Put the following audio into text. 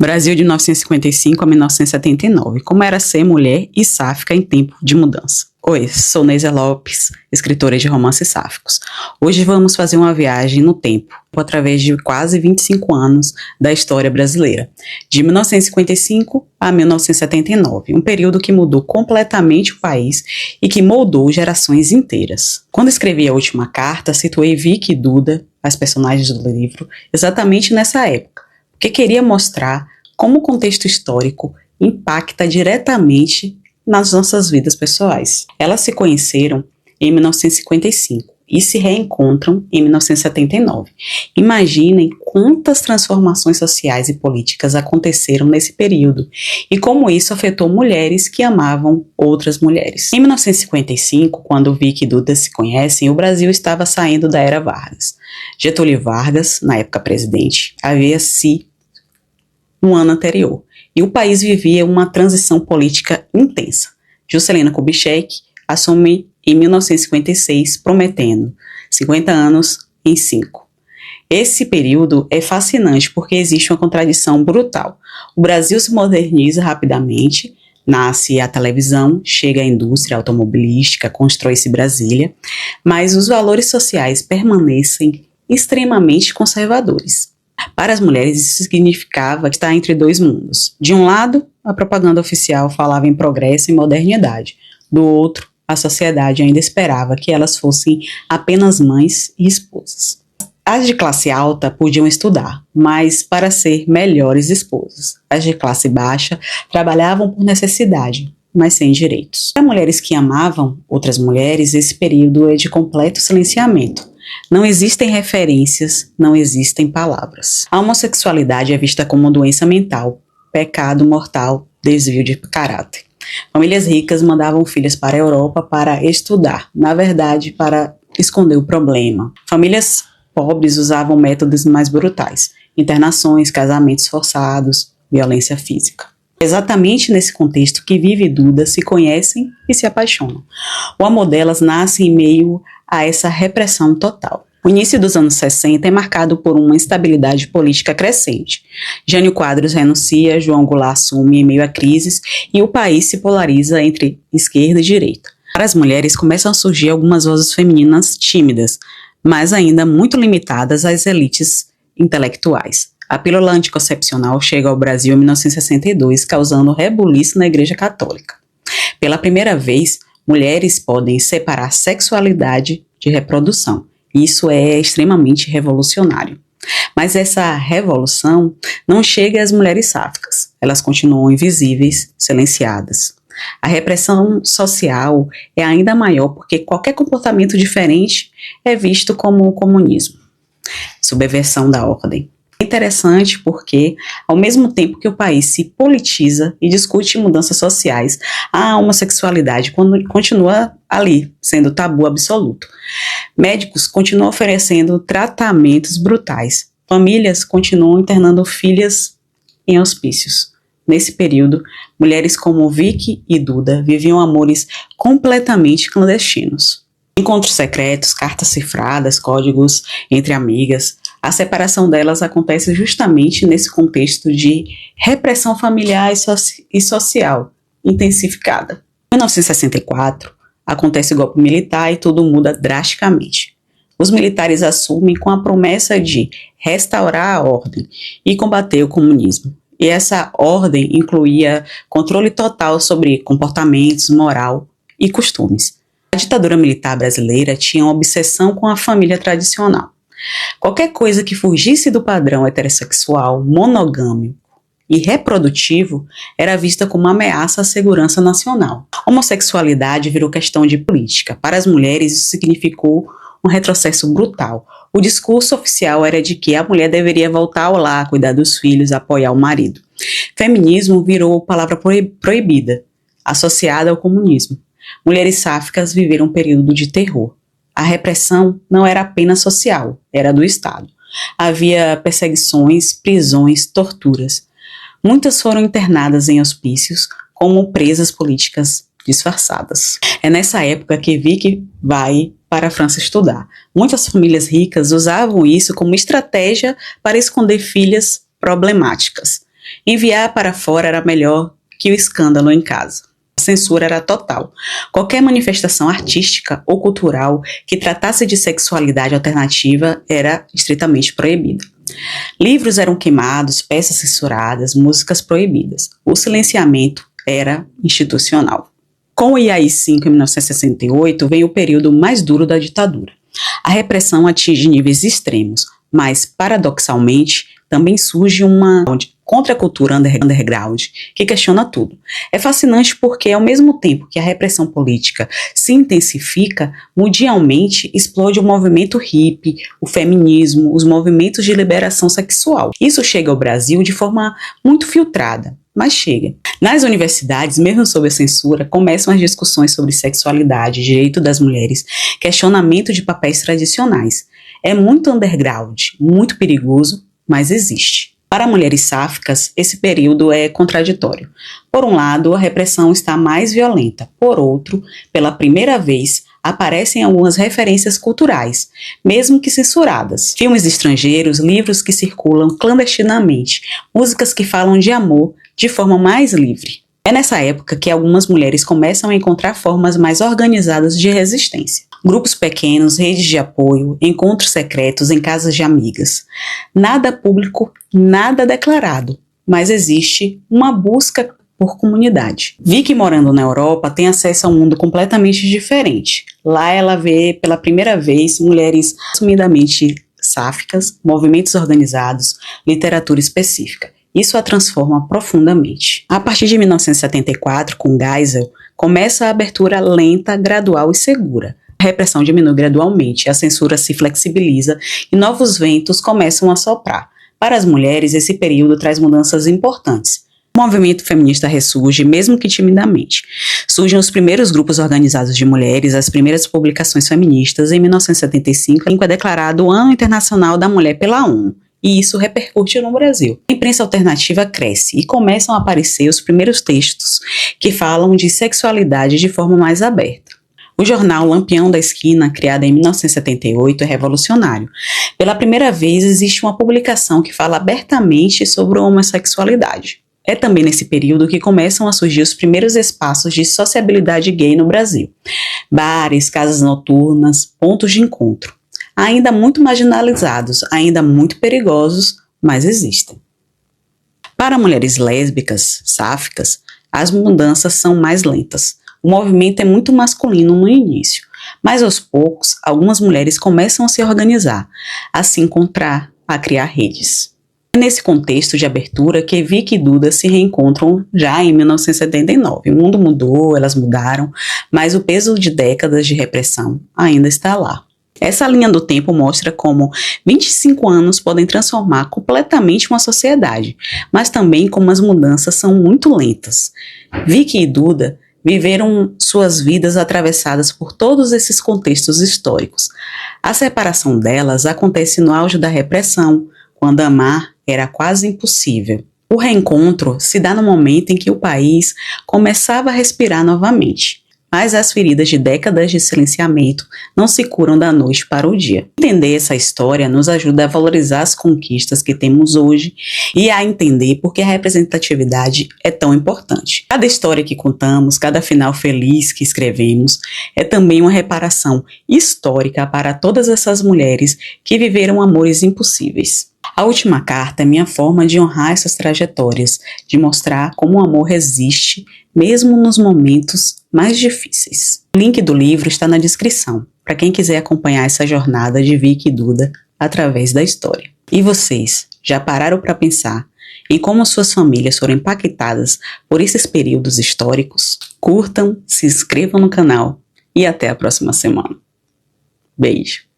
Brasil de 1955 a 1979. Como era ser mulher e sáfica em tempo de mudança. Oi, sou Neisa Lopes, escritora de romances sáficos. Hoje vamos fazer uma viagem no tempo, através de quase 25 anos da história brasileira, de 1955 a 1979, um período que mudou completamente o país e que moldou gerações inteiras. Quando escrevi a última carta, situei Vicky e Duda, as personagens do livro, exatamente nessa época, porque queria mostrar como o contexto histórico impacta diretamente nas nossas vidas pessoais. Elas se conheceram em 1955 e se reencontram em 1979. Imaginem quantas transformações sociais e políticas aconteceram nesse período e como isso afetou mulheres que amavam outras mulheres. Em 1955, quando Vicky e Duda se conhecem, o Brasil estava saindo da era Vargas. Getúlio Vargas, na época presidente, havia-se no ano anterior, e o país vivia uma transição política intensa. Juscelino Kubitschek assume em 1956, prometendo 50 anos em 5. Esse período é fascinante porque existe uma contradição brutal. O Brasil se moderniza rapidamente, nasce a televisão, chega a indústria automobilística, constrói-se Brasília, mas os valores sociais permanecem extremamente conservadores. Para as mulheres, isso significava estar entre dois mundos. De um lado, a propaganda oficial falava em progresso e modernidade. Do outro, a sociedade ainda esperava que elas fossem apenas mães e esposas. As de classe alta podiam estudar, mas para ser melhores esposas. As de classe baixa trabalhavam por necessidade, mas sem direitos. Para mulheres que amavam outras mulheres, esse período é de completo silenciamento. Não existem referências, não existem palavras. A homossexualidade é vista como doença mental, pecado mortal, desvio de caráter. Famílias ricas mandavam filhas para a Europa para estudar, na verdade, para esconder o problema. Famílias pobres usavam métodos mais brutais, internações, casamentos forçados, violência física. Exatamente nesse contexto que Vivi e Duda se conhecem e se apaixonam. O amor delas nasce em meio a essa repressão total. O início dos anos 60 é marcado por uma instabilidade política crescente. Jânio Quadros renuncia, João Goulart assume em meio a crises e o país se polariza entre esquerda e direita. Para as mulheres começam a surgir algumas vozes femininas tímidas, mas ainda muito limitadas às elites intelectuais. A pílula anticoncepcional chega ao Brasil em 1962, causando rebuliço na Igreja Católica. Pela primeira vez, mulheres podem separar sexualidade de reprodução. Isso é extremamente revolucionário. Mas essa revolução não chega às mulheres sáficas. Elas continuam invisíveis, silenciadas. A repressão social é ainda maior porque qualquer comportamento diferente é visto como comunismo, subversão da ordem. É interessante porque, ao mesmo tempo que o país se politiza e discute mudanças sociais, a homossexualidade continua ali, sendo tabu absoluto. Médicos continuam oferecendo tratamentos brutais. Famílias continuam internando filhas em hospícios. Nesse período, mulheres como Vicky e Duda viviam amores completamente clandestinos. Encontros secretos, cartas cifradas, códigos entre amigas. A separação delas acontece justamente nesse contexto de repressão familiar e social intensificada. Em 1964, acontece o golpe militar e tudo muda drasticamente. Os militares assumem com a promessa de restaurar a ordem e combater o comunismo. E essa ordem incluía controle total sobre comportamentos, moral e costumes. A ditadura militar brasileira tinha uma obsessão com a família tradicional. Qualquer coisa que fugisse do padrão heterossexual, monogâmico e reprodutivo era vista como uma ameaça à segurança nacional. A homossexualidade virou questão de política. Para as mulheres, isso significou um retrocesso brutal. O discurso oficial era de que a mulher deveria voltar ao lar, cuidar dos filhos, apoiar o marido. Feminismo virou palavra proibida, associada ao comunismo. Mulheres sáficas viveram um período de terror. A repressão não era apenas social, era do Estado. Havia perseguições, prisões, torturas. Muitas foram internadas em hospícios como presas políticas disfarçadas. É nessa época que Vicky vai para a França estudar. Muitas famílias ricas usavam isso como estratégia para esconder filhas problemáticas. Enviar para fora era melhor que o escândalo em casa. A censura era total. Qualquer manifestação artística ou cultural que tratasse de sexualidade alternativa era estritamente proibida. Livros eram queimados, peças censuradas, músicas proibidas. O silenciamento era institucional. Com o AI-5 em 1968, veio o período mais duro da ditadura. A repressão atinge níveis extremos, mas, paradoxalmente, também surge uma contracultura underground que questiona tudo. É fascinante porque, ao mesmo tempo que a repressão política se intensifica, mundialmente explode o movimento hippie, o feminismo, os movimentos de liberação sexual. Isso chega ao Brasil de forma muito filtrada, mas chega. Nas universidades, mesmo sob a censura, começam as discussões sobre sexualidade, direito das mulheres, questionamento de papéis tradicionais. É muito underground, muito perigoso, mas existe. Para mulheres sáficas, esse período é contraditório. Por um lado, a repressão está mais violenta. Por outro, pela primeira vez, aparecem algumas referências culturais, mesmo que censuradas. Filmes estrangeiros, livros que circulam clandestinamente, músicas que falam de amor de forma mais livre. É nessa época que algumas mulheres começam a encontrar formas mais organizadas de resistência. Grupos pequenos, redes de apoio, encontros secretos em casas de amigas. Nada público, nada declarado, mas existe uma busca por comunidade. Vicky, morando na Europa, tem acesso a um mundo completamente diferente. Lá ela vê pela primeira vez mulheres assumidamente sáficas, movimentos organizados, literatura específica. Isso a transforma profundamente. A partir de 1974, com Geisel, começa a abertura lenta, gradual e segura. A repressão diminui gradualmente, a censura se flexibiliza e novos ventos começam a soprar. Para as mulheres, esse período traz mudanças importantes. O movimento feminista ressurge, mesmo que timidamente. Surgem os primeiros grupos organizados de mulheres, as primeiras publicações feministas. Em 1975, é declarado o Ano Internacional da Mulher pela ONU. E isso repercute no Brasil. A imprensa alternativa cresce e começam a aparecer os primeiros textos que falam de sexualidade de forma mais aberta. O jornal Lampião da Esquina, criado em 1978, é revolucionário. Pela primeira vez existe uma publicação que fala abertamente sobre a homossexualidade. É também nesse período que começam a surgir os primeiros espaços de sociabilidade gay no Brasil. Bares, casas noturnas, pontos de encontro. Ainda muito marginalizados, ainda muito perigosos, mas existem. Para mulheres lésbicas, sáficas, as mudanças são mais lentas. O movimento é muito masculino no início, mas aos poucos, algumas mulheres começam a se organizar, a se encontrar, a criar redes. É nesse contexto de abertura que Vicky e Duda se reencontram já em 1979. O mundo mudou, elas mudaram, mas o peso de décadas de repressão ainda está lá. Essa linha do tempo mostra como 25 anos podem transformar completamente uma sociedade, mas também como as mudanças são muito lentas. Vicky e Duda viveram suas vidas atravessadas por todos esses contextos históricos. A separação delas acontece no auge da repressão, quando amar era quase impossível. O reencontro se dá no momento em que o país começava a respirar novamente. Mas as feridas de décadas de silenciamento não se curam da noite para o dia. Entender essa história nos ajuda a valorizar as conquistas que temos hoje e a entender por que a representatividade é tão importante. Cada história que contamos, cada final feliz que escrevemos, é também uma reparação histórica para todas essas mulheres que viveram amores impossíveis. A última carta é minha forma de honrar essas trajetórias, de mostrar como o amor resiste, mesmo nos momentos mais difíceis. O link do livro está na descrição, para quem quiser acompanhar essa jornada de Vicky e Duda através da história. E vocês, já pararam para pensar em como suas famílias foram impactadas por esses períodos históricos? Curtam, se inscrevam no canal e até a próxima semana. Beijo!